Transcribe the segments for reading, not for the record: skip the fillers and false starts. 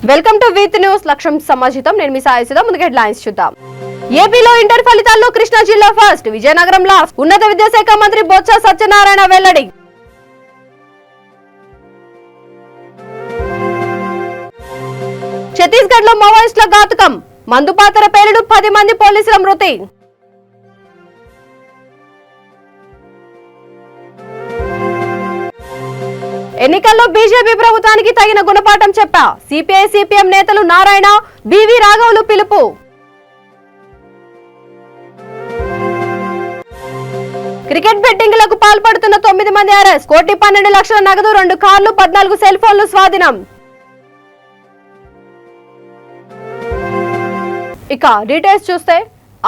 Welcome to with news. లక్ష్యం సమాజితం. నేను మీ సాయిసుదా. ముందుగా హెడ్లైన్స్ చూద్దాం. ఏపీలో ఇంటర్ ఫలితాల్లో కృష్ణా జిల్లా ఫస్ట్, విజయనగరంలో ఉన్నత విద్యాశాఖ మంత్రి బొత్స సత్యనారాయణ వెల్లడి. ఛత్తీస్గఢ్ లో మావోయిస్టుల ఘాతుకం, మందుపాతర పేలుడు, 10 మంది పోలీసుల మృతి. ఎన్నికల్లో బీజేపీ ప్రభుత్వానికి తగిన గుణపాఠం చెప్పా, సిపిఐ సిపిఎం నేతలు నారాయణ, బివి రాఘవులు పిలుపు. క్రికెట్ బెట్టింగ్లకు పాల్పడుతున్న 9 మంది అరెస్ట్, 1,12,00,000 నగదు, 2 కార్లు, 14 సెల్ ఫోన్లు స్వాధీనం. ఇక డీటెయిల్స్ చూస్తే,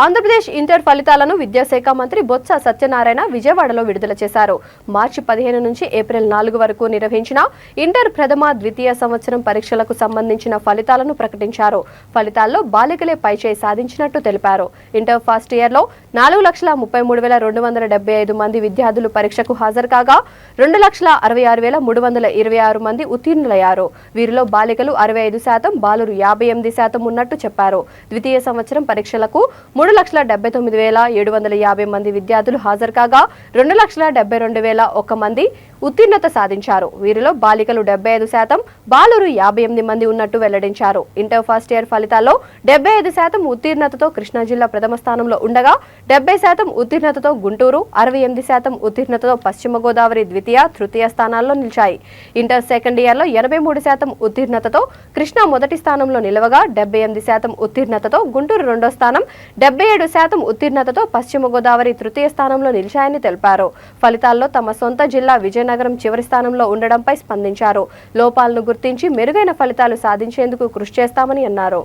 ఆంధ్రప్రదేశ్ ఇంటర్ ఫలితాలను విద్యాశాఖ మంత్రి బొత్స సత్యనారాయణ విజయవాడలో విడుదల చేశారు. మార్చి 15 నుంచి ఏప్రిల్ 4 వరకు నిర్వహించిన ఇంటర్ ప్రథమ ద్వితీయ సంవత్సరం పరీక్షలకు సంబంధించిన ఫలితాలను ప్రకటించారు. ఫలితాల్లో బాలికలే పైచేయి సాధించినట్టు తెలిపారు. ఇంటర్ ఫస్ట్ ఇయర్ లో 4,33,275 మంది విద్యార్థులు పరీక్షకు హాజరు కాగా 2,66,326 మంది ఉత్తీర్ణులయ్యారు. వీరిలో బాలికలు 65%, బాలురు 58% ఉన్నట్టు చెప్పారు. ద్వితీయ సంవత్సరం పరీక్షలకు 3,79,750 మంది విద్యార్థులు హాజరు కాగా 2,72,001 మంది ఉత్తీర్ణత సాధించారు. వీరిలో బాలికలు 75%, బాలురు 58 మంది ఉన్నట్టు వెల్లడించారు. ఇంటర్ ఫస్ట్ ఇయర్ ఫలితాల్లో 75% ఉత్తీర్ణతతో కృష్ణా జిల్లా ప్రథమ స్థానంలో ఉండగా 70% ఉత్తీర్ణతతో గుంటూరు, 68% ఉత్తీర్ణతతో పశ్చిమ గోదావరి ద్వితీయ, తృతీయ స్థానాల్లో నిలిచాయి. ఇంటర్ సెకండ్ ఇయర్ లో 83% ఉత్తీర్ణతతో కృష్ణా మొదటి స్థానంలో నిలవగా 78% ఉత్తీర్ణతతో గుంటూరు రెండో స్థానం, 77% ఉత్తీర్ణతతో పశ్చిమ గోదావరి తృతీయ స్థానంలో నిలిచాయని తెలిపారు. ఫలితాల్లో తమ సొంత జిల్లా విజయనగరం చివరి స్థానంలో ఉండడంపై స్పందించారు. లోపాలను గుర్తించి మెరుగైన ఫలితాలు సాధించేందుకు కృషి చేస్తామని అన్నారు.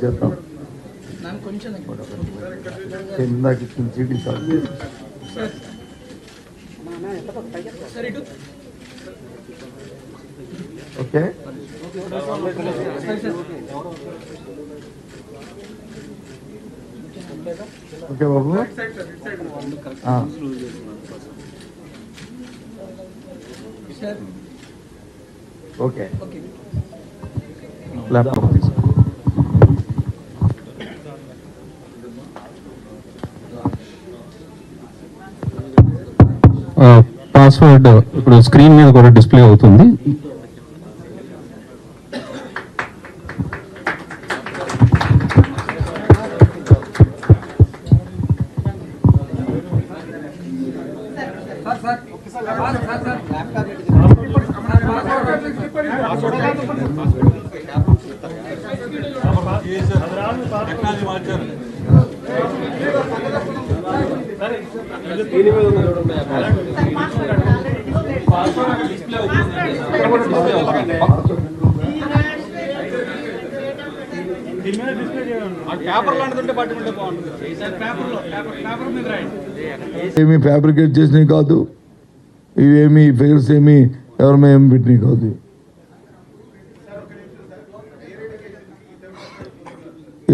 చేద్దాం ఇందాక ఇచ్చిన చీటీ సార్. ఓకే ఓకే బాబు. ఓకే ల్యాప్టాప్ తీసుకో. పాస్వర్డ్ ఇప్పుడు స్క్రీన్ మీద కూడా డిస్ప్లే అవుతుంది. ఏమి ఫ్యాబ్రికేట్ చేసినవి కాదు, ఇవేమి ఫెయిల్స్ ఏమి ఎవరి ఏమి పెట్టినవి కాదు.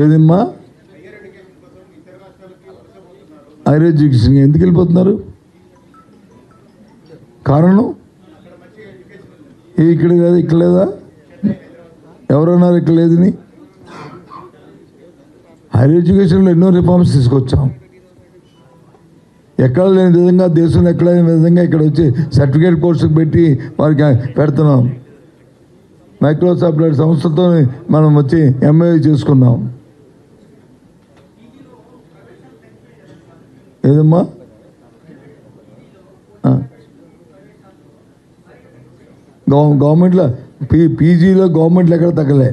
ఏదమ్మా హైయర్ ఎడ్యుకేషన్ ఎందుకు వెళ్ళిపోతున్నారు? కారణం ఇక్కడ కాదు, ఇక్కడ లేదా? ఎవరన్నారు ఇక్కడ లేదని? హైయర్ ఎడ్యుకేషన్లో ఎన్నో రిఫార్మ్స్ తీసుకొచ్చాం. ఎక్కడ లేని విధంగా, దేశంలో ఎక్కడ లేని విధంగా ఇక్కడ వచ్చి సర్టిఫికేట్ కోర్సుకు పెట్టి వారికి పెడుతున్నాం. మైక్రోసాఫ్ట్ లాంటి సంస్థతో మనం వచ్చి ఎంఏ చేసుకున్నాం. ఏదమ్మా గవర్నమెంట్లో పీజీలో గవర్నమెంట్లో ఎక్కడ తగ్గలే,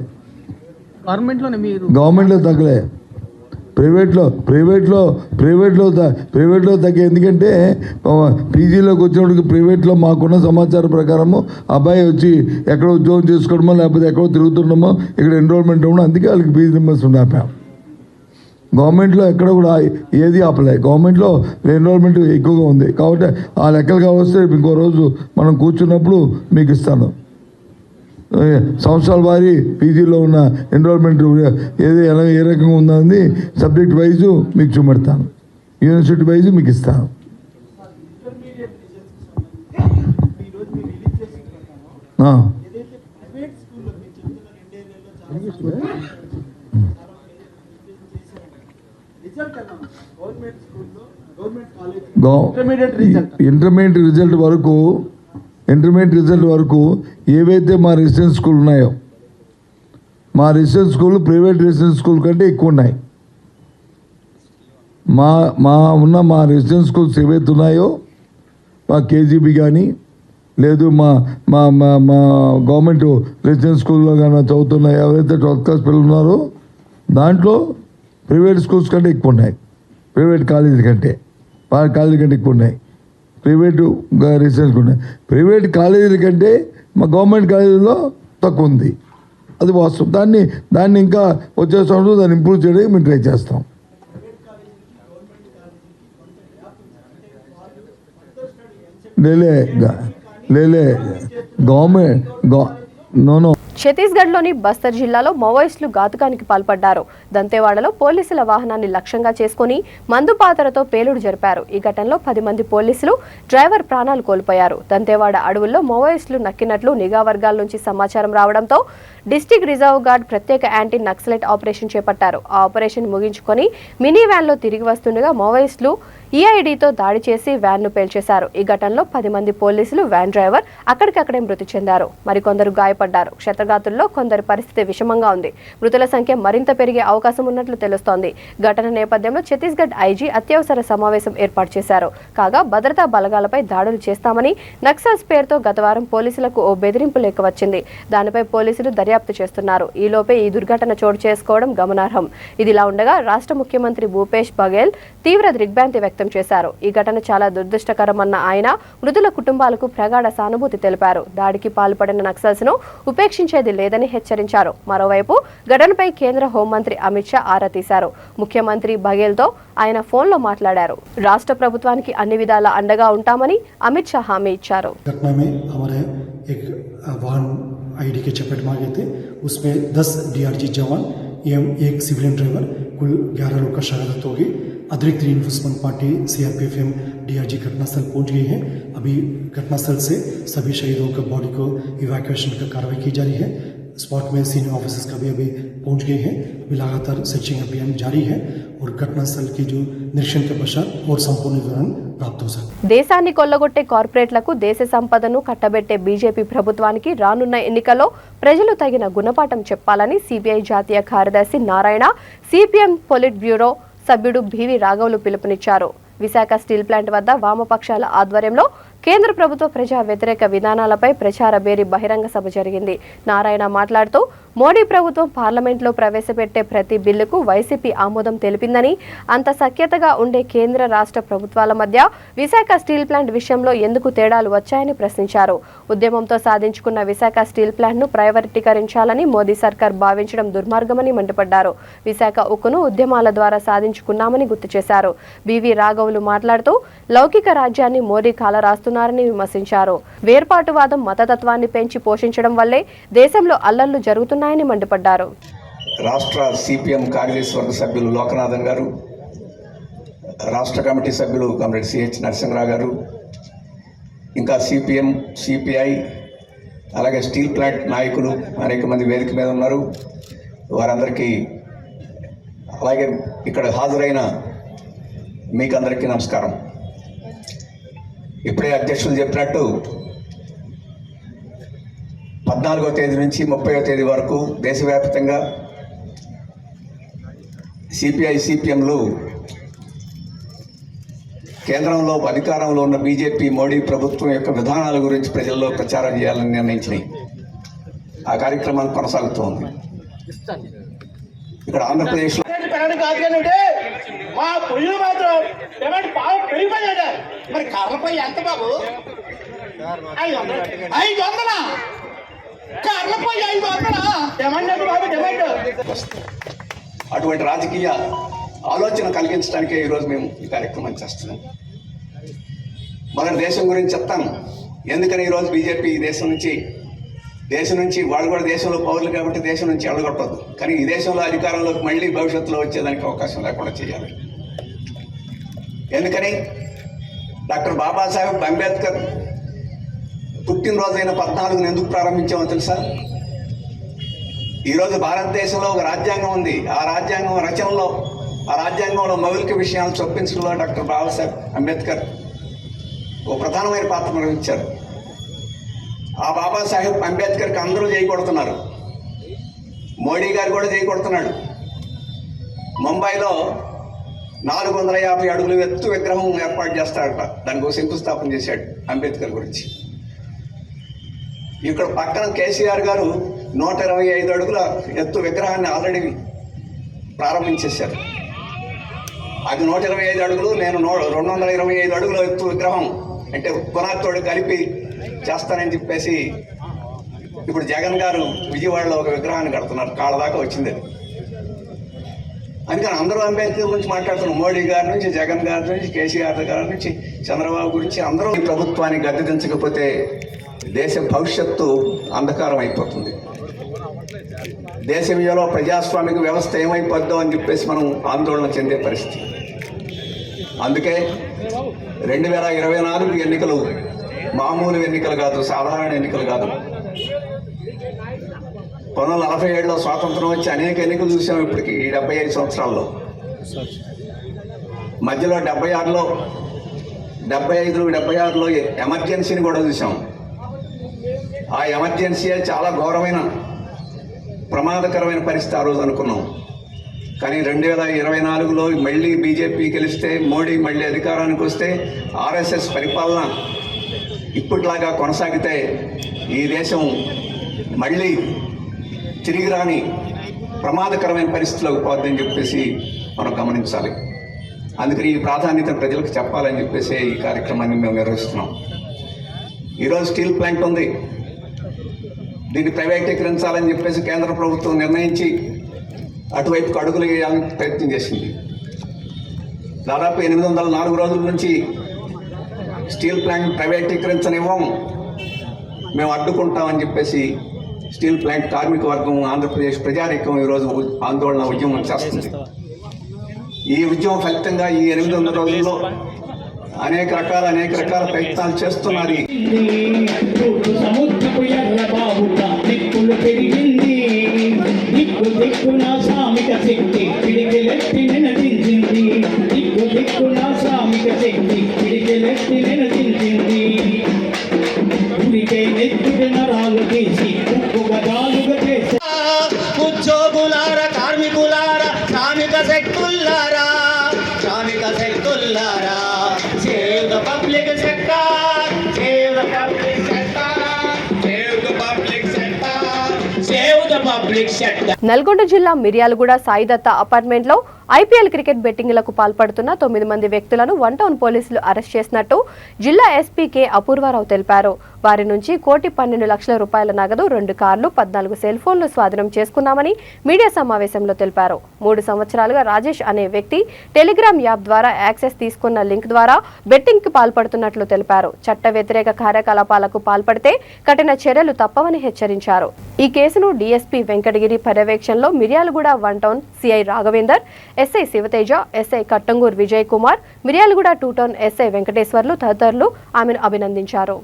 గవర్నమెంట్లో తగ్గలే, ప్రైవేట్లో తగ్గే. ఎందుకంటే పీజీలోకి వచ్చినప్పటికి ప్రైవేట్లో మాకున్న సమాచారం ప్రకారము అబ్బాయి వచ్చి ఎక్కడ ఉద్యోగం చేసుకోవడమో లేకపోతే ఎక్కడో తిరుగుతుండమో ఇక్కడ ఎన్రోల్మెంట్ అవ్వడం, అందుకే వాళ్ళకి ఫీజు రింబర్స్మెంట్ ఆపాం. గవర్నమెంట్లో ఎక్కడ కూడా ఏది ఆపలే. గవర్నమెంట్లో ఎన్రోల్మెంట్ ఎక్కువగా ఉంది కాబట్టి ఆ లెక్కలు కావస్తే ఇంకో రోజు మనం కూర్చున్నప్పుడు మీకు ఇస్తాను. సంవత్సరాల వారి పీజీలో ఉన్న ఎన్రోల్మెంట్ ఏది ఎలా ఏ రకంగా ఉందని సబ్జెక్ట్ వైజు మీకు చూపెడతాను, యూనివర్సిటీ వైజు మీకు ఇస్తాను. ఇంటర్మీడియట్ రిజల్ట్ వరకు ఏవైతే మా రెసిడెన్స్ స్కూల్ ఉన్నాయో, మా residence school private residence school కంటే ఎక్కువ ఉన్నాయి. మా రెసిడెన్స్ స్కూల్స్ ఏవైతే ఉన్నాయో, మా కేజీబీ కానీ లేదు మా మా మా మా గవర్నమెంట్ రెసిడెన్స్ స్కూల్లో కానీ చదువుతున్న ఎవరైతే 12th క్లాస్ పిల్లలు ఉన్నారో దాంట్లో ప్రైవేట్ స్కూల్స్ కంటే ఎక్కువ ఉన్నాయి, ప్రైవేట్ కాలేజీల కంటే ఎక్కువ ఉన్నాయి, ప్రైవేటు రెసిడెన్స్ ఉన్నాయి. ప్రైవేట్ కాలేజీల కంటే మా గవర్నమెంట్ కాలేజీలో తక్కువ ఉంది, అది వాస్తవం. దాన్ని ఇంకా వచ్చే సంవత్సరం దాన్ని ఇంప్రూవ్ చేయడానికి మేము ట్రై చేస్తాం. లేలే గవర్నమెంట్ నో ఛత్తీస్గఢ్లోని బస్తర్ జిల్లాలో మావోయిస్టులు ఘాతుకానికి పాల్పడ్డారు. దంతేవాడలో పోలీసుల వాహనాన్ని లక్ష్యంగా చేసుకుని మందుపాతరతో పేలుడు జరిపారు. ఈ ఘటనలో 10 మంది పోలీసులు, డ్రైవర్ ప్రాణాలు కోల్పోయారు. దంతేవాడ అడవుల్లో మావోయిస్టులు నక్కినట్లు నిఘా వర్గాల నుంచి సమాచారం రావడంతో డిస్టిక్ రిజర్వ్ గార్డ్ ప్రత్యేక యాంటీ నక్సలైట్ ఆపరేషన్ చేపట్టారు. ఆ ఆపరేషన్ ముగించుకొని మినీ వ్యాన్లో తిరిగి వస్తుండగా మావోయిస్టులు ఈఐడితో దాడి చేసి వ్యాన్ను పేల్చేశారు. ఈ ఘటనలో 10 మంది పోలీసులు, వ్యాన్ డ్రైవర్ అక్కడికక్కడే మృతి చెందారు. మరికొందరు గాయపడ్డారు. క్షతగాతుల్లో కొందరి పరిస్థితి విషమంగా ఉంది. మృతుల సంఖ్య మరింత పెరిగే అవకాశం ఉన్నట్లు తెలుస్తోంది. ఘటన నేపథ్యంలో ఛత్తీస్గఢ్ ఐజీ అత్యవసర సమావేశం ఏర్పాటు చేశారు. కాగా భద్రతా బలగాలపై దాడులు చేస్తామని నక్సల్స్ పేరుతో గత వారం పోలీసులకు ఓ బెదిరింపు లేఖ వచ్చింది. దానిపై పోలీసులు దర్యాప్తు చేస్తున్నారు. ఈలోపే ఈ దుర్ఘటన చోటు చేసుకోవడం గమనార్హం. ఇదిలా ఉండగా రాష్ట్ర ముఖ్యమంత్రి భూపేష్ బఘేల్ తీవ్ర దిగ్భ్రాంతి వ్యక్తం చేశారు. ఈ ఘటన చాలా దురదృష్టకరమన్న ఆయన మృతుల కుటుంబాలకు ప్రగాఢ సానుభూతి తెలిపారు. దాడికి పాల్పడిన నక్సల్స్ ను ఉపేక్షించేది లేదని హెచ్చరించారు. మరోవైపు ఘటనపై కేంద్ర హోంమంత్రి అమిత్ షా ఆరా తీశారు. ముఖ్యమంత్రి బఘేల్తో ఆయన ఫోన్లో మాట్లాడారు. రాష్ట్ర ప్రభుత్వానికి అన్ని విధాలా అండగా ఉంటామని అమిత్ షా హామీ ఇచ్చారు. आईडी के चपेट मार गए थे, उसमें 10 डीआरजी जवान एवं 1 सिविलियन ड्राइवर, कुल 11 लोग का शहादत होगी। अतिरिक्त रीइंफोर्समेंट पार्टी सीआरपीएफ एवं डीआरजी घटनास्थल पहुंच गई है। अभी घटनास्थल से सभी शहीदों का बॉडी को इवैक्यूएशन का कार्रवाई की जा रही है। स्पॉट में सीनियर ऑफिसर्स का भी अभी पहुंच गए हैं। अभी लगातार सर्चिंग अभियान जारी है और घटनास्थल की जो निरीक्षण के पश्चात और संपूर्ण विवरण प्राप्त हो सकता है। దేశాన్ని కొల్లగొట్టే కార్పొరేట్లకు దేశ సంపదను కట్టబెట్టే బీజేపీ ప్రభుత్వానికి రానున్న ఎన్నికల్లో ప్రజలు తగిన గుణపాఠం చెప్పాలని సిపిఐ జాతీయ కార్యదర్శి నారాయణ, సిపిఎం పొలిట్ బ్యూరో సభ్యుడు బివి రాఘవులు పిలుపునిచ్చారు. విశాఖ స్టీల్ ప్లాంట్ వద్ద వామపక్షాల ఆధ్వర్యంలో కేంద్ర ప్రభుత్వ ప్రజా వ్యతిరేక విధానాలపై ప్రచార బేరీ బహిరంగ సభ జరిగింది. నారాయణ మాట్లాడుతూ మోడీ ప్రభుత్వం పార్లమెంట్లో ప్రవేశపెట్టే ప్రతి బిల్లుకు వైసీపీ ఆమోదం తెలిపిందని, అంత సఖ్యతగా ఉండే కేంద్ర రాష్ట్ర ప్రభుత్వాల మధ్య విశాఖ స్టీల్ ప్లాంట్ విషయంలో ఎందుకు తేడాలు వచ్చాయని ప్రశ్నించారు. ఉద్యమంతో సాధించుకున్న విశాఖ స్టీల్ ప్లాంట్ను ప్రైవేటీకరించాలని మోదీ సర్కార్ భావించడం దుర్మార్గమని మండిపడ్డారు. విశాఖ ఉక్కును ఉద్యమాల ద్వారా సాధించుకున్నామని గుర్తు చేశారు. బివి రాఘవులు మాట్లాడుతూ లౌకిక రాజ్యాన్ని మోడీ కాలరాస్తున్నారని విమర్శించారు. వేర్పాటువాదం మతతత్వాన్ని పెంచి పోషించడం వల్లే దేశంలో అల్లర్లు జరుగుతున్నాయని మండిపడ్డారు. రాష్ట్ర సిపిఎం కార్యదర్శి వర్గ సభ్యులు లోకనాథన్ గారు, రాష్ట్ర కమిటీ సభ్యులు కామ్రేడ్ సిహెచ్ నరసింహరావు గారు, ఇంకా సిపిఎం, సిపిఐ అలాగే స్టీల్ ప్లాంట్ నాయకులు అనేక మంది వేదిక మీద ఉన్నారు. వారందరికీ అలాగే ఇక్కడ హాజరైన మీకందరికీ నమస్కారం. ఇప్పుడే అధ్యక్షులు చెప్పినట్టు 14వ తేదీ నుంచి 30వ తేదీ వరకు దేశవ్యాప్తంగా సిపిఐ సిపిఎంలు కేంద్రంలో అధికారంలో ఉన్న బీజేపీ మోడీ ప్రభుత్వం యొక్క విధానాల గురించి ప్రజల్లో ప్రచారం చేయాలని నిర్ణయించినాయి. ఆ కార్యక్రమాలు కొనసాగుతోంది. ఇక్కడ ఆంధ్రప్రదేశ్లో మా పొయ్యి మాత్రం డిమాండ్ బాగా పెరిగిపోయాడు. మరి కర్రపై ఎంత బాబు? 500 కర్రపై 500 డిమాండ్ అంటే బాబు డిమాండ్. అటువంటి రాజకీయ ఆలోచన కలిగించడానికే ఈరోజు మేము ఈ కార్యక్రమం చేస్తున్నాం. మన దేశం గురించి చెప్తాను. ఎందుకని ఈరోజు బీజేపీ దేశం నుంచి వాళ్ళు కూడా దేశంలో పౌరులు కాబట్టి దేశం నుంచి వెళ్ళగొట్టద్దు, కానీ ఈ దేశంలో అధికారంలోకి మళ్ళీ భవిష్యత్తులో వచ్చేదానికి అవకాశం లేకుండా చేయాలి. ఎందుకని డాక్టర్ బాబాసాహెబ్ అంబేద్కర్ పుట్టినరోజైన 14న ఎందుకు ప్రారంభించామో తెలుసా? ఈరోజు భారతదేశంలో ఒక రాజ్యాంగం ఉంది. ఆ రాజ్యాంగంలో మౌలిక విషయాలు చొప్పించడంలో డాక్టర్ బాబాసాహెబ్ అంబేద్కర్ ఒక ప్రధానమైన పాత్ర నిర్వహించారు. ఆ బాబాసాహెబ్ అంబేద్కర్కి అందరూ చేయకొడుతున్నారు. మోడీ గారు కూడా చేయకొడుతున్నాడు. ముంబైలో 450 అడుగుల ఎత్తు విగ్రహం ఏర్పాటు చేస్తాడట. దానికి శంకుస్థాపన చేశాడు అంబేద్కర్ గురించి. ఇక్కడ పక్కన కేసీఆర్ గారు 125 అడుగుల ఎత్తు విగ్రహాన్ని ఆల్రెడీ ప్రారంభించేశారు. అది 125 అడుగులు, నేను 225 అడుగుల ఎత్తు విగ్రహం అంటే పునాదితోడు కలిపి చేస్తానని చెప్పేసి ఇప్పుడు జగన్ గారు విజయవాడలో ఒక విగ్రహాన్ని కడుతున్నారు. కాళ్ళ దాకా వచ్చింది అది. అందుకని అందరూ అంబేద్కర్ గురించి మాట్లాడుతున్నారు. మోడీ గారి నుంచి, జగన్ గారి నుంచి, కేసీఆర్ గారి నుంచి, చంద్రబాబు గురించి అందరూ ఈ ప్రభుత్వాన్ని గద్దెదించకపోతే దేశ భవిష్యత్తు అంధకారం అయిపోతుంది. దేశంలో ప్రజాస్వామిక వ్యవస్థ ఏమైపోద్దో అని చెప్పేసి మనం ఆందోళన చెందే పరిస్థితి. అందుకే 2024 ఎన్నికలు మామూలు ఎన్నికలు కాదు, సాధారణ ఎన్నికలు కాదు. 1947లో స్వాతంత్రం వచ్చి అనేక ఎన్నికలు చూసాం. ఇప్పటికి ఈ 75 సంవత్సరాల్లో మధ్యలో 76లో 76లో ఎమర్జెన్సీని కూడా చూసాం. ఆ ఎమర్జెన్సీ చాలా ఘోరమైన ప్రమాదకరమైన పరిస్థితి ఆ రోజు అనుకున్నాం. కానీ 2024లో మళ్ళీ బీజేపీ గెలిస్తే, మోడీ మళ్ళీ అధికారానికి వస్తే, ఆర్ఎస్ఎస్ పరిపాలన ఇప్పటిలాగా కొనసాగితే ఈ దేశం మళ్ళీ తిరిగి రాని ప్రమాదకరమైన పరిస్థితిలోకి పోద్దని చెప్పేసి మనం గమనించాలి. అందుకని ఈ ప్రాధాన్యత ప్రజలకు చెప్పాలని చెప్పేసి ఈ కార్యక్రమాన్ని మేము నిర్వహిస్తున్నాం. ఈరోజు స్టీల్ ప్లాంట్ ఉంది. దీన్ని ప్రైవేటీకరించాలని చెప్పేసి కేంద్ర ప్రభుత్వం నిర్ణయించి అటువైపుకు అడుగులు వేయాలని ప్రయత్నం చేసింది. దాదాపు 804 రోజుల నుంచి స్టీల్ ప్లాంట్ ప్రైవేటీకరించనివ్వం, మేము అడ్డుకుంటామని చెప్పేసి స్టీల్ ప్లాంట్ కార్మిక వర్గం, ఆంధ్రప్రదేశ్ ప్రజానీకం ఈరోజు ఆందోళన ఉద్యమం చేస్తుంది. ఈ ఉద్యమం ఫలితంగా ఈ 800 రోజుల్లో అనేక రకాల ప్రయత్నాలు చేస్తున్నారు. సముద్రపు ఎర్ర బావుట దిక్కులు పెరిగింది, దిక్కున సామిక శక్తి పిడికెలెత్తి నినదించింది, దిక్కున సామిక శక్తి పిడికెలెత్తి నినదించింది. ఉడికే నెత్తుడి నరాలు తీసి ఉప్పు గదాలుగా చేసి ఉద్యోగులారా, కార్మికులారా, శ్రామిక శక్తులారా, save the public sector, save the public sector, save the public sector, save the public sector. Nalgonda జిల్లా మిర్యాలగూడ సాయిదత్త అపార్ట్మెంట్లో ఐపీఎల్ క్రికెట్ బెట్టింగ్లకు పాల్పడుతున్న 9 మంది వ్యక్తులను వన్ టౌన్ పోలీసులు అరెస్ట్ చేసినట్టు జిల్లా ఎస్పీ కె అపూర్వారావు తెలిపారు. వారి నుంచి 1,12,00,000 రూపాయల నగదు, 2 కార్లు, 14 సెల్ ఫోన్లు స్వాధీనం చేసుకున్నామని మీడియా సమావేశంలో తెలిపారు. 3 సంవత్సరాలుగా రాజేష్ అనే వ్యక్తి టెలిగ్రామ్ యాప్ ద్వారా యాక్సెస్ తీసుకున్న లింక్ ద్వారా బెట్టింగ్ కి పాల్పడుతున్నట్లు తెలిపారు. చట్ట వ్యతిరేక కార్యకలాపాలకు పాల్పడితే కఠిన చర్యలు తప్పవని హెచ్చరించారు. ఈ కేసును డీఎస్పీ వెంకటగిరి పర్యవేక్షణలో Miryalaguda one town CI Raghavender, SI Shiva Teja, SI Kattangur Vijay Kumar, Miryalaguda 2 town SI Venkateswarlu తదితరులు ఆమెను అభినందించారు.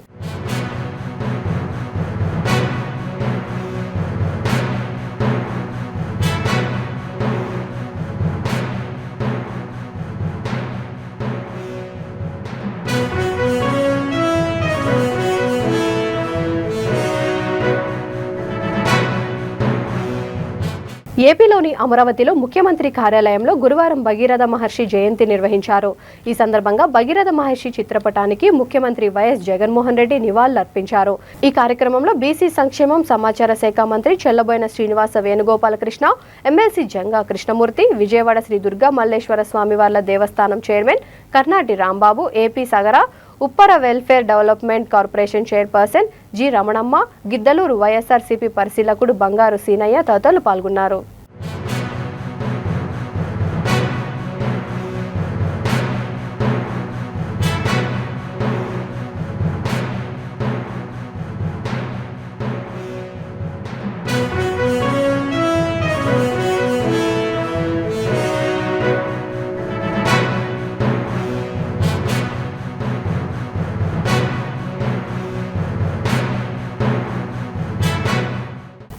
ఏపీలోని అమరావతిలో ముఖ్యమంత్రి కార్యాలయంలో గురువారం భగీరథ మహర్షి జయంతి నిర్వహించారు. ఈ సందర్భంగా భగీరథ మహర్షి చిత్రపటానికి ముఖ్యమంత్రి వైఎస్ జగన్మోహన్ రెడ్డి నివాళులర్పించారు. ఈ కార్యక్రమంలో బీసీ సంక్షేమం సమాచార శాఖ మంత్రి చెల్లబోయిన శ్రీనివాస వేణుగోపాలకృష్ణ, ఎమ్మెల్సీ జంగా కృష్ణమూర్తి, విజయవాడ శ్రీ దుర్గా మల్లేశ్వర స్వామివార్ల దేవస్థానం chairman Karnati Rambabu, AP Sagara Uppara welfare development corporation chairperson G Ramanamma, Giddalur YSRCP పరిశీలకుడు బంగారు సీనయ్య తదితరులు పాల్గొన్నారు.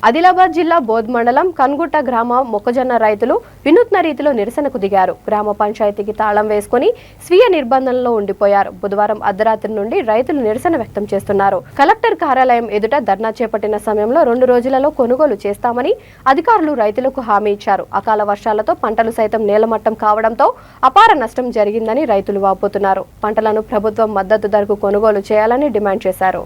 ఆదిలాబాద్ జిల్లా బోధ్ మండలం కన్గుట్ట గ్రామ మొక్కజొన్న రైతులు వినూత్న రీతిలో నిరసనకు దిగారు. గ్రామ పంచాయతీకి తాళం వేసుకుని స్వీయ నిర్బంధంలో ఉండిపోయారు. బుధవారం అర్ధరాత్రి నుండి రైతులు నిరసన వ్యక్తం చేస్తున్నారు. కలెక్టర్ కార్యాలయం ఎదుట ధర్నా చేపట్టిన సమయంలో 2 రోజులలో కొనుగోలు చేస్తామని అధికారులు రైతులకు హామీ ఇచ్చారు. అకాల వర్షాలతో పంటలు సైతం నేలమట్టం కావడంతో అపార నష్టం జరిగిందని రైతులు వాపోతున్నారు. పంటలను ప్రభుత్వం మద్దతు ధరకు కొనుగోలు చేయాలని డిమాండ్ చేశారు.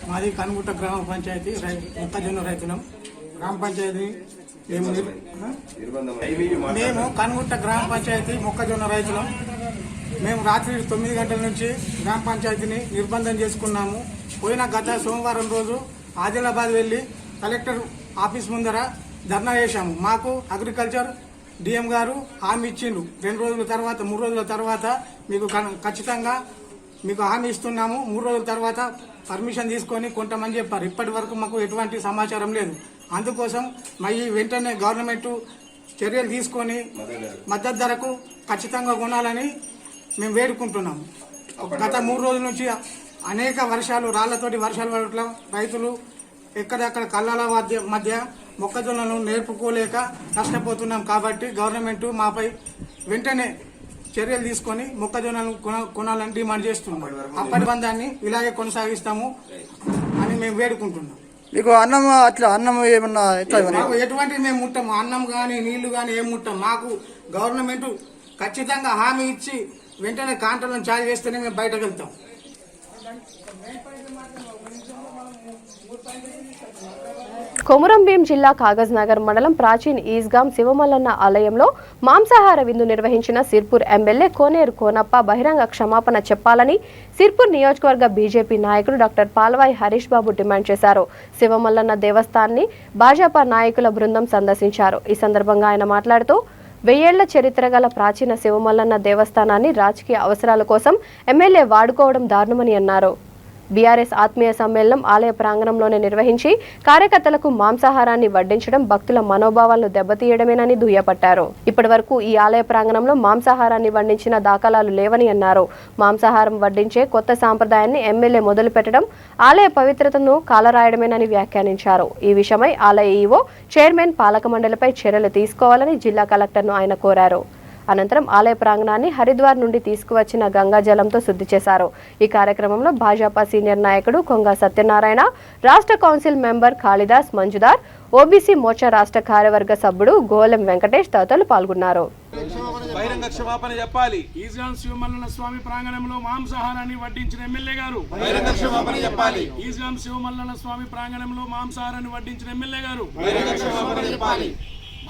మాది కనుగుట్ట గ్రామ పంచాయతీ మొక్కజొన్న రైతులం. గ్రామ పంచాయతీ మేము కనుగుట్ట గ్రామ పంచాయతీ మొక్కజొన్న రైతులం. మేము రాత్రి 9 గంటల నుంచి గ్రామ పంచాయతీని నిర్బంధం చేసుకున్నాము. పోయిన గత సోమవారం రోజు ఆదిలాబాద్ వెళ్లి కలెక్టర్ ఆఫీస్ ముందర ధర్నా చేశాము. మాకు అగ్రికల్చర్ డిఎం గారు హామీ ఇచ్చిండు. 2 రోజుల తర్వాత 3 రోజుల తర్వాత మీకు ఖచ్చితంగా మీకు హామీ ఇస్తున్నాము. 3 రోజుల తర్వాత పర్మిషన్ తీసుకొని కొంతమంది చెప్పారు. ఇప్పటి వరకు మాకు ఎటువంటి సమాచారం లేదు. అందుకోసం వెంటనే గవర్నమెంట్ చర్యలు తీసుకొని మద్దతు ధరకు ఖచ్చితంగా కొనాలని మేము వేడుకుంటున్నాము. గత 3 రోజుల నుంచి అనేక వర్షాలు, రాళ్లతోటి వర్షాలు పడటం రైతులు ఎక్కడెక్కడ కళ్ళల మధ్య మొక్కజొన్నలను నేర్పుకోలేక నష్టపోతున్నాం. కాబట్టి గవర్నమెంట్ మాపై వెంటనే చర్యలు తీసుకొని మొక్కజొన్నలు కొనాలని డిమాండ్ చేస్తున్నాం. అప్పటి బంధాన్ని ఇలాగే కొనసాగిస్తాము అని మేము వేడుకుంటున్నాం. మీకు అన్నం ఏమన్నా ఎటువంటి మేము ముట్టాము, అన్నం కానీ నీళ్లు కానీ ఏం ముట్టాం. మాకు గవర్నమెంట్ ఖచ్చితంగా హామీ ఇచ్చి వెంటనే కాంట్రాక్టులను చాలు చేస్తేనే మేము బయటకు వెళ్తాం. కొమురంభీం జిల్లా కాగజ్ నగర్ మండలం ప్రాచీన్ ఈస్గాం శివమల్లన్న ఆలయంలో మాంసాహార విందు నిర్వహించిన సిర్పూర్ ఎమ్మెల్యే కోనేరు కోనప్ప బహిరంగ క్షమాపణ చెప్పాలని సిర్పూర్ నియోజకవర్గ బీజేపీ నాయకుడు డాక్టర్ పాల్వాయి హరీష్ బాబు డిమాండ్ చేశారు. శివమల్లన్న దేవస్థానాన్ని భాజపా నాయకుల బృందం సందర్శించారు. ఈ సందర్భంగా ఆయన మాట్లాడుతూ 1000 ఏళ్ల చరిత్ర గల ప్రాచీన శివమల్లన్న దేవస్థానాన్ని రాజకీయ అవసరాల కోసం ఎమ్మెల్యే వాడుకోవడం దారుణమని అన్నారు. బీఆర్ఎస్ ఆత్మీయ సమ్మేళనం ఆలయ ప్రాంగణంలోనే నిర్వహించి కార్యకర్తలకు మాంసాహారాన్ని వడ్డించడం భక్తుల మనోభావాలను దెబ్బతీయడమేనని దుయ్యపట్టారు. ఇప్పటి వరకు ఈ ఆలయ ప్రాంగణంలో మాంసాహారాన్ని వడ్డించిన దాఖలాలు లేవని అన్నారు. మాంసాహారం వడ్డించే కొత్త సాంప్రదాయాన్ని ఎమ్మెల్యే మొదలుపెట్టడం ఆలయ పవిత్రతను కాలరాయడమేనని వ్యాఖ్యానించారు. ఈ విషయమై ఆలయ ఈవో, చైర్మన్, పాలక మండలిపై చర్యలు తీసుకోవాలని జిల్లా కలెక్టర్ను ఆయన కోరారు. అనంతరం ఆలయ ప్రాంగణాన్ని హరిద్వార్ నుండి తీసుకువచ్చిన గంగా జలంతో శుద్ధి చేశారు. ఈ కార్యక్రమంలో భాజపా సీనియర్ నాయకుడు కొంగ సత్యనారాయణ, రాష్ట్ర council member Kalidas Manjudar, OBC Morcha రాష్ట్ర కార్యవర్గ సభ్యుడు గోలెం వెంకటేష్ తదితరులు పాల్గొన్నారు. బహిరంగ క్షమాపణ చెప్పాలి. ఈస్గాం శివమల్లన్న స్వామి ప్రాంగణంలో మాంసాహారాన్ని వడ్డించిన ఎమ్మెల్యే గారు బహిరంగ క్షమాపణ చెప్పాలి. ఈస్గాం శివమల్లన్న స్వామి ప్రాంగణంలో మాంసాహారాన్ని వడ్డించిన ఎమ్మెల్యే గారు బహిరంగ క్షమాపణ చెప్పాలి.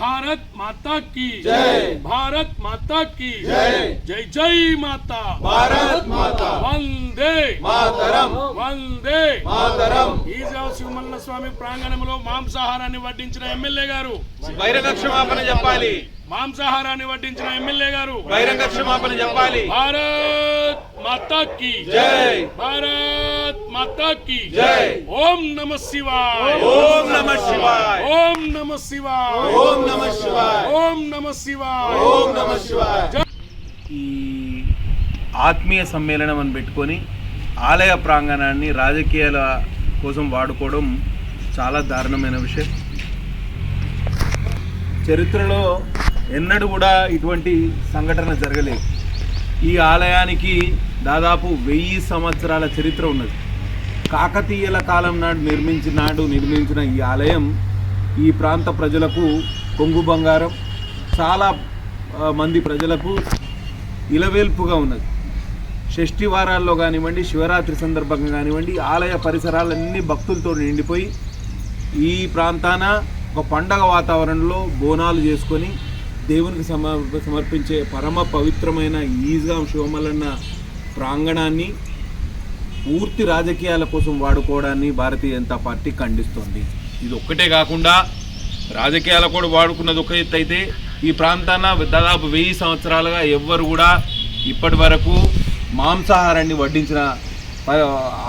भारत माता की जय, भारत माता की जय, जय जय माता भारत माता, वंदे मातरम, वंदे मातरम. ఈస్గాం శివమల్లన్న స్వామి ప్రాంగణంలో మాంసాహారాన్ని వడ్డించిన ఎమ్మెల్యే గారు బహిరంగ క్షమాపణ చెప్పాలి. మాంసాహారాన్ని వడ్డించిన ఎమ్మెల్యే గారు బహిరంగ క్షమాపణ చెప్పాలి. భారత్ మాతా की जय, भारत माता की जय. ఓం నమః శివాయ, ఓం నమః శివాయ, ఓం నమః శివాయ, ఓం నమః శివాయ, ఓం నమః శివాయ, ఓం నమః శివాయ. ఈ ఆత్మీయ సమ్మేళనం అని పెట్టుకొని ఆలయ ప్రాంగణాన్ని రాజకీయాల కోసం వాడుకోవడం చాలా దారుణమైన విషయం. చరిత్రలో ఎన్నడూ కూడా ఇటువంటి సంఘటన జరగలేదు. ఈ ఆలయానికి దాదాపు 1000 సంవత్సరాల చరిత్ర ఉన్నది. కాకతీయుల కాలం నాడు నిర్మించిన ఈ ఆలయం ఈ ప్రాంత ప్రజలకు కొంగు బంగారం, చాలా మంది ప్రజలకు ఇలవేల్పుగా ఉన్నది. షష్ఠి వారాల్లో కానివ్వండి, శివరాత్రి సందర్భంగా కానివ్వండి, ఆలయ పరిసరాలన్నీ భక్తులతో నిండిపోయి ఈ ప్రాంతాన ఒక పండగ వాతావరణంలో బోనాలు చేసుకొని దేవునికి సమర్పించే పరమ పవిత్రమైన ఈజ్గాం శివమల్లన్న ప్రాంగణాన్ని పూర్తి రాజకీయాల కోసం వాడుకోవడాన్ని భారతీయ జనతా పార్టీ ఖండిస్తోంది. ఇది ఒక్కటే కాకుండా రాజకీయాల కూడా వాడుకున్నది ఒక ఎత్తు అయితే, ఈ ప్రాంతాన దాదాపు 1000 సంవత్సరాలుగా ఎవ్వరు కూడా ఇప్పటి వరకు మాంసాహారాన్ని వడ్డించిన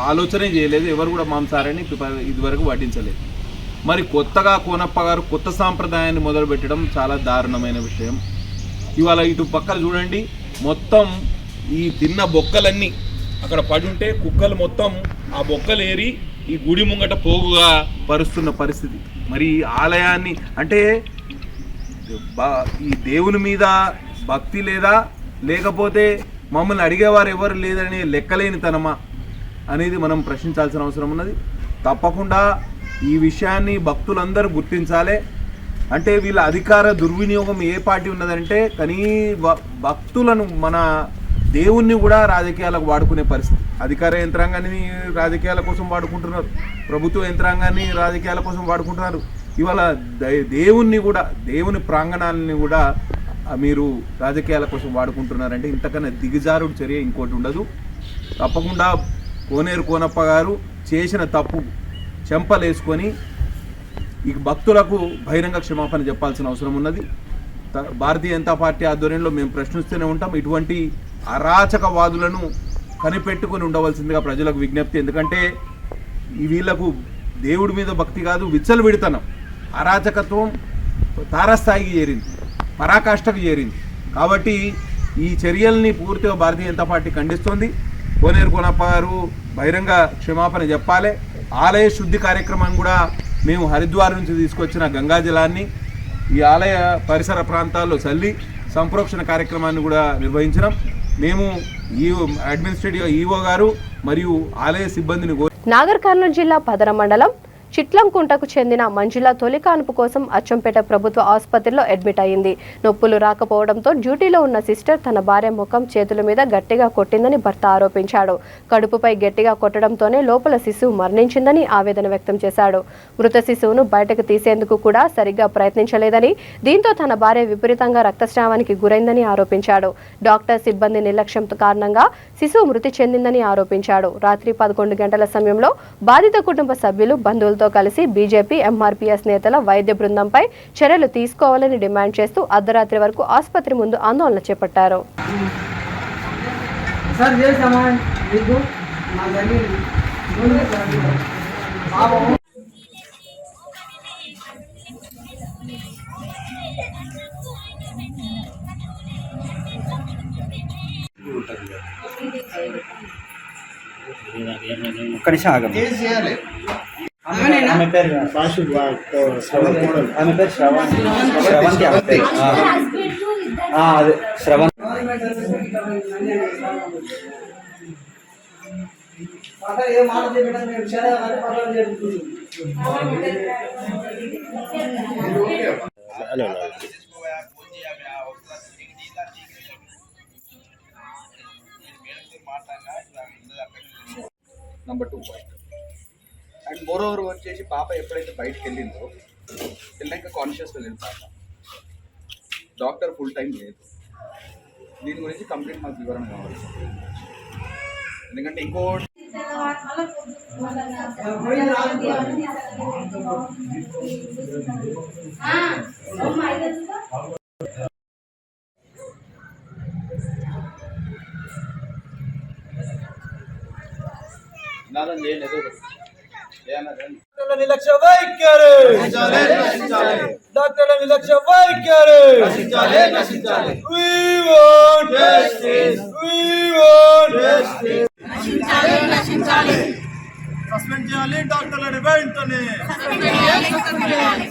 ఆలోచనే చేయలేదు. ఎవరు కూడా మాంసాహారాన్ని ఇదివరకు వడ్డించలేదు. మరి కొత్తగా కోనప్ప గారు కొత్త సాంప్రదాయాన్ని మొదలుపెట్టడం చాలా దారుణమైన విషయం. ఇవాళ ఇటు పక్కన చూడండి, మొత్తం ఈ తిన్న బొక్కలన్నీ అక్కడ పడి ఉంటే కుక్కలు మొత్తం ఆ బొక్కలు ఏరి ఈ గుడి ముంగట పోగుగా పరుస్తున్న పరిస్థితి. మరి ఈ ఆలయాన్ని అంటే ఈ దేవుని మీద భక్తి లేదా, లేకపోతే మమ్మల్ని అడిగేవారు ఎవరు లేదని లెక్కలేనితనమా అనేది మనం ప్రశ్నించాల్సిన అవసరం ఉన్నది. తప్పకుండా ఈ విషయాన్ని భక్తులందరూ గుర్తించాలి. అంటే వీళ్ళ అధికార దుర్వినియోగం ఏ పార్టీ ఉన్నదంటే, కానీ భక్తులను మన దేవుణ్ణి కూడా రాజకీయాలకు వాడుకునే పరిస్థితి. అధికార యంత్రాంగాన్ని రాజకీయాల కోసం వాడుకుంటున్నారు, ప్రభుత్వ యంత్రాంగాన్ని రాజకీయాల కోసం వాడుకుంటున్నారు. ఇవాళ దేవుణ్ణి కూడా, దేవుని ప్రాంగణాలని కూడా మీరు రాజకీయాల కోసం వాడుకుంటున్నారంటే ఇంతకన్నా దిగజారుడు చర్య ఇంకోటి ఉండదు. తప్పకుండా కోనేరు కోనప్ప గారు చేసిన తప్పు చెంపలేసుకొని ఈ భక్తులకు బహిరంగ క్షమాపణ చెప్పాల్సిన అవసరం ఉన్నది. భారతీయ జనతా పార్టీ ఆధ్వర్యంలో మేము ప్రశ్నిస్తూనే ఉంటాం. ఇటువంటి అరాచకవాదులను కనిపెట్టుకుని ఉండవలసిందిగా ప్రజలకు విజ్ఞప్తి. ఎందుకంటే వీళ్లకు దేవుడి మీద భక్తి కాదు, విచ్చలవిడితనం, అరాచకత్వం తారస్థాయికి చేరింది, పరాకాష్ఠకు చేరింది. కాబట్టి ఈ చర్యల్ని పూర్తిగా భారతీయ జనతా పార్టీ ఖండిస్తోంది. కోనేరు కోనప్ప గారు బహిరంగ క్షమాపణ చెప్పాలి. ఆలయ శుద్ధి కార్యక్రమాన్ని కూడా మేము హరిద్వార్ నుంచి తీసుకొచ్చిన గంగా జలాన్ని ఈ ఆలయ పరిసర ప్రాంతాల్లో చల్లి సంప్రోక్షణ కార్యక్రమాన్ని కూడా నిర్వహించినాం. మేము అడ్మినిస్ట్రేటివ్ ఈవో గారు మరియు ఆలయ సిబ్బందిని నాగర్ కర్నూలు జిల్లా పదర మండలం చిట్లంకుంటకు చెందిన మంజుల తొలి కాన్పు కోసం అచ్చంపేట ప్రభుత్వ ఆసుపత్రిలో అడ్మిట్ అయింది. నొప్పులు రాకపోవడంతో డ్యూటీలో ఉన్న సిస్టర్ తన భార్య ముఖం, చేతుల మీద గట్టిగా కొట్టిందని భర్త ఆరోపించాడు. కడుపుపై గట్టిగా కొట్టడంతోనే లోపల శిశువు మరణించిందని ఆవేదన వ్యక్తం చేశాడు. మృత శిశువును బయటకు తీసేందుకు కూడా సరిగ్గా ప్రయత్నించలేదని, దీంతో తన భార్య విపరీతంగా రక్తస్రావానికి గురైందని ఆరోపించాడు. డాక్టర్ సిబ్బంది నిర్లక్ష్యం కారణంగా శిశువు మృతి చెందిందని ఆరోపించాడు. రాత్రి 11 గంటల సమయంలో బాధిత కుటుంబ సభ్యులు, బంధువులతో కలిసి బీజేపీ, ఎంఆర్పీఎస్ నేతల వైద్య బృందంపై చర్యలు తీసుకోవాలని డిమాండ్ చేస్తూ అర్ధరాత్రి వరకు ఆసుపత్రి ముందు ఆందోళన చేపట్టారు. ఆమె పేరు శ్రవంతి. అదే Shravan. Number 2 point. And more over వచ్చేసి పాప ఎప్పుడైతే బయటకు వెళ్ళిందో వెళ్ళాక కాన్షియస్ వెళ్ళింది పాప. డాక్టర్ ఫుల్ టైం లేదు. దీని గురించి కంప్లీట్ మాకు వివరణ కావాలి. ఎందుకంటే ఇంకోటి నాదం చేయండి. ఏదో నిర్లక్ష్య వైఖరి, డాక్టర్ల నిర్లక్ష్య వైఖరి. We want justice. We want justice. Suspend చేయాలి డాక్టర్లను వెంటనే.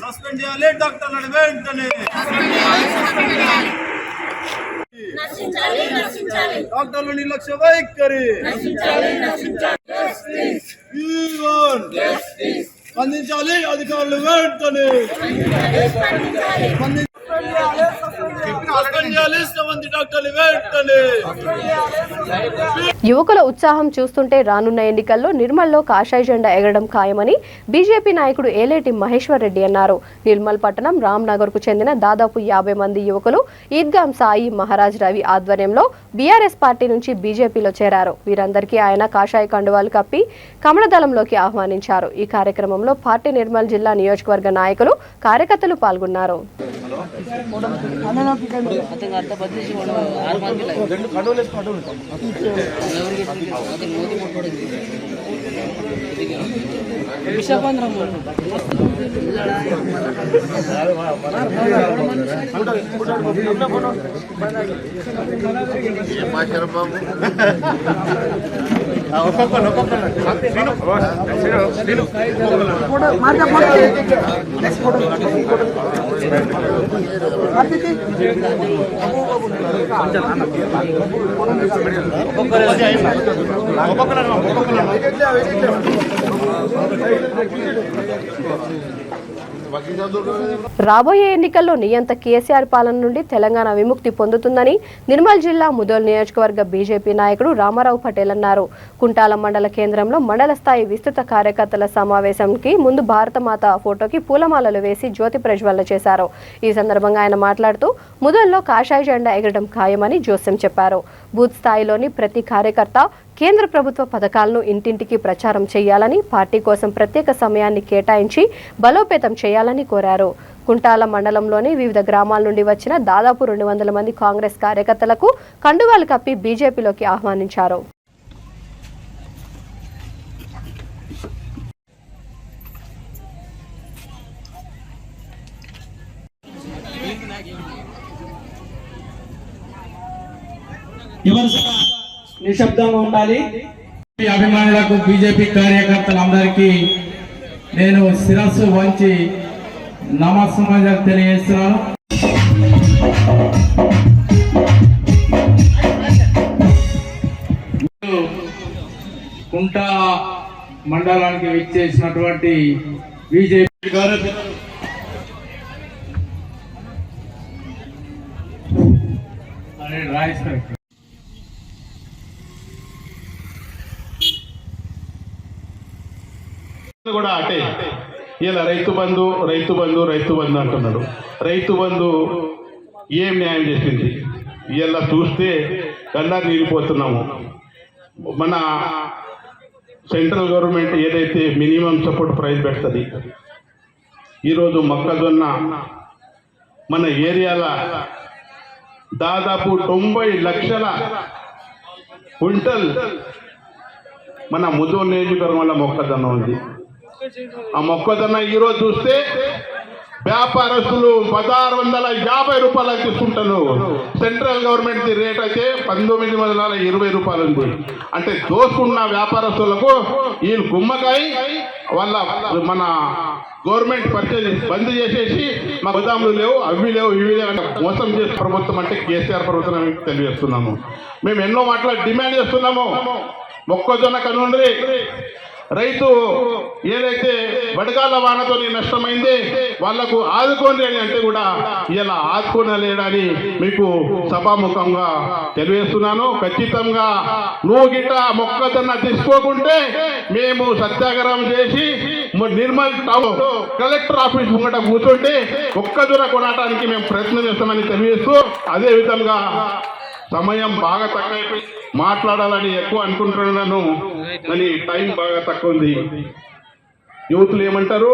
సస్పెండ్ చేయాలి డాక్టర్లను వెంటనే. డాక్టర్ల నిర్లక్ష్య వైఖరి స్పందించాలి అధికారులు వెంటనే యువకుల ఉత్సాహం చూస్తుంటే రానున్న ఎన్నికల్లో నిర్మల్లో కాషాయ జెండా ఎగరడం ఖాయమని బీజేపీ నాయకుడు ఏలేటి మహేశ్వర్ రెడ్డి అన్నారు. నిర్మల్ పట్టణం రామ్నగర్ కు చెందిన దాదాపు 50 మంది యువకులు ఈద్గాం సాయి మహారాజ్ రవి ఆధ్వర్యంలో బీఆర్ఎస్ పార్టీ నుంచి బీజేపీలో చేరారు. వీరందరికీ ఆయన కాషాయ కండువాలు కప్పి కమలదళంలోకి ఆహ్వానించారు. ఈ కార్యక్రమంలో పార్టీ నిర్మల్ జిల్లా నియోజకవర్గ నాయకులు కార్యకర్తలు పాల్గొన్నారు. రాబోయే ఎన్నికల్లో నియంత కేసీఆర్ పాలన నుండి తెలంగాణ విముక్తి పొందుతుందని నిర్మల్ జిల్లా ముదోల్ నియోజకవర్గ బీజేపీ నాయకుడు రామారావు పటేల్ అన్నారు. కుంటాల మండల కేంద్రంలో మండల స్థాయి విస్తృత కార్యకర్తల సమావేశంకి ముందు భారతమాత ఫోటోకి పూలమాలలు వేసి జ్యోతి ప్రజ్వలన చేశారు. ఈ సందర్భంగా ఆయన మాట్లాడుతూ ముదోల్లో కాషాయ జెండా ఎగరడం ఖాయమని జోస్యం చెప్పారు. బూత్ స్థాయిలోని ప్రతి కార్యకర్త కేంద్ర ప్రభుత్వ పథకాలను ఇంటింటికి ప్రచారం చేయాలని, పార్టీ కోసం ప్రత్యేక సమయాన్ని కేటాయించి బలోపేతం చేయాలని కోరారు. కుంటాల మండలంలోని వివిధ గ్రామాల నుండి వచ్చిన దాదాపు 200 మంది కాంగ్రెస్ కార్యకర్తలకు కండువాలు కప్పి బీజేపీలోకి ఆహ్వానించారు. నిశ్శబ్దంగా ఉండాలి. అభిమానులకు బీజేపీ కార్యకర్తలందరికీ నేను శిరస్సు వంచి నమస్కారం తెలియజేస్తున్నాను. కుంటా మండలానికి విచ్చేసినటువంటి బీజేపీ రాయిస్తారు కూడా అటే ఇలా రైతు బంధు అంటున్నాడు. రైతు బంధు ఏం న్యాయం చేసింది? ఇలా చూస్తే కన్నా నీరిపోతున్నాము. మన సెంట్రల్ గవర్నమెంట్ ఏదైతే మినిమం సపోర్ట్ ప్రైస్ పెడుతుంది, ఈరోజు మొక్కజొన్న మన ఏరియాల దాదాపు 90 లక్షల క్వింటల్ మన ముదోల్ నియోజకవర్గంలో మొక్కజొన్న ఉంది. ఆ మొక్కజొన్న ఈరోజు చూస్తే వ్యాపారస్తులు 1650 రూపాయలకు తీసుకుంటారు. సెంట్రల్ గవర్నమెంట్ రేట్ అయితే 1920 రూపాయలు ఉంది. అంటే దోసుకున్న వ్యాపారస్తులకు వీళ్ళు గుమ్మకాయ వాళ్ళ మన గవర్నమెంట్ పర్చేజ్ బంద్ చేసేసి మా గోదాములు లేవు, అవి లేవు, ఇవి లేవు అంటే మోసం చేసే ప్రభుత్వం అంటే కేసీఆర్ ప్రభుత్వం తెలియజేస్తున్నాము. మేము ఎన్నో మాటలు డిమాండ్ చేస్తున్నాము. మొక్కజొన్న కనుండ్రి రైతు ఏదైతే వడగాల వానతో నష్టమైంది వాళ్లకు ఆదుకోండి అని అంటే కూడా ఇలా ఆదుకోనలేడని మీకు సభాముఖంగా తెలియజేస్తున్నాను. ఖచ్చితంగా నువ్వు గిట్ట మొక్కజొన్న తీసుకోకుంటే మేము సత్యాగ్రహం చేసి నిర్మల్ టౌన్ కలెక్టర్ ఆఫీస్ ముంగట కూర్చుంటే మొక్కజొన్న కొనడానికి మేము ప్రయత్నం చేస్తామని తెలియజేస్తూ, అదే విధంగా సమయం బాగా తక్కువైపోయి మాట్లాడాలని ఎక్కువ అనుకుంటున్నాను కానీ టైం బాగా తక్కువ ఉంది. యూత్లు ఏమంటారు?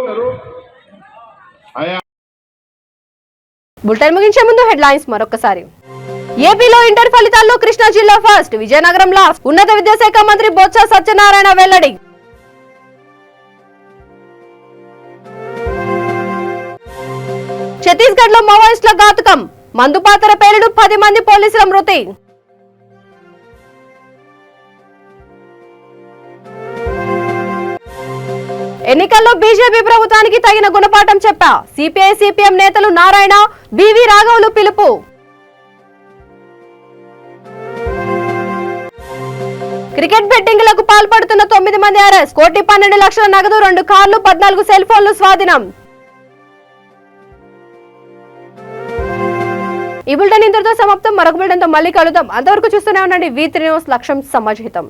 బులెటిన్ ముగించే ముందు హెడ్లైన్స్ మరొకసారి. ఏపీలో ఇంటర్ ఫలితాల్లో కృష్ణా జిల్లా ఫస్ట్, విజయనగరంలో ఉన్నత విద్యాశాఖ మంత్రి బొత్స సత్యనారాయణ వెల్లడి. ఛత్తీస్గఢ్ లో మావోయిస్టుల ఘాతుకం, మందుపాతర పేలుడు, 10 మంది పోలీసుల మృతి. ఎన్నికల్లో బీజేపీ ప్రభుత్వానికి తగిన గుణపాఠం చెప్పా సిపిఐ సిపిఎం నేతలు నారాయణ, బివి రాఘవులు పిలుపు. క్రికెట్ బెట్టింగ్లకు పాల్పడుతున్న 9 మంది అరెస్ట్. 1,12,00,000 నగదు, 2 కార్లు, 14 సెల్ ఫోన్లు స్వాధీనం. ఈ బులెటిన్ ఇంతటితో సమాప్తం. మరొక బులెటిన్తో మళ్ళీ కలుద్దాం. అంతవరకు చూస్తూనే ఉండండి V3 న్యూస్. లక్ష్యం సమాజహితం.